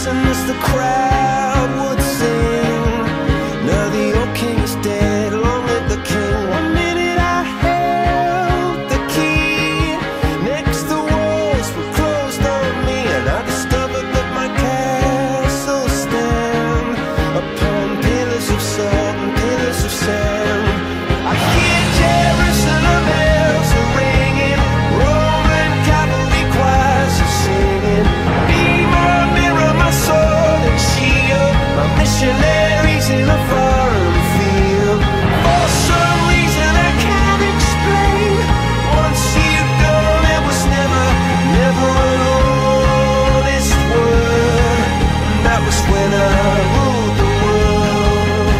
listen as the crowd would sing. Now the old king is dead, long live the king. One minute I held the key, next the walls were closed on me, and I discovered that my castle stand upon pillars of salt and pillars of sand. I hear Jerusalem bells are ringing, Roman cavalry choirs are singing. Be my mirror, my sword and shield, my missionaries in a foreign field. For some reason I can't explain, once you've gone it was never, never an honest word. And that was when I ruled the world.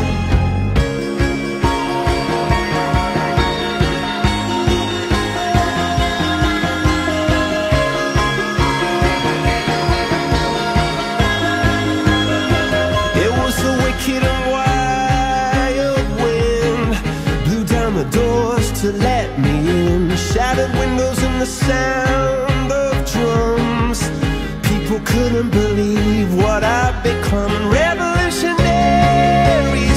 It was the wicked and wild wind, blew down the doors to let me in. Shattered windows and the sound of drums. People couldn't believe what I'd become. Revolutionaries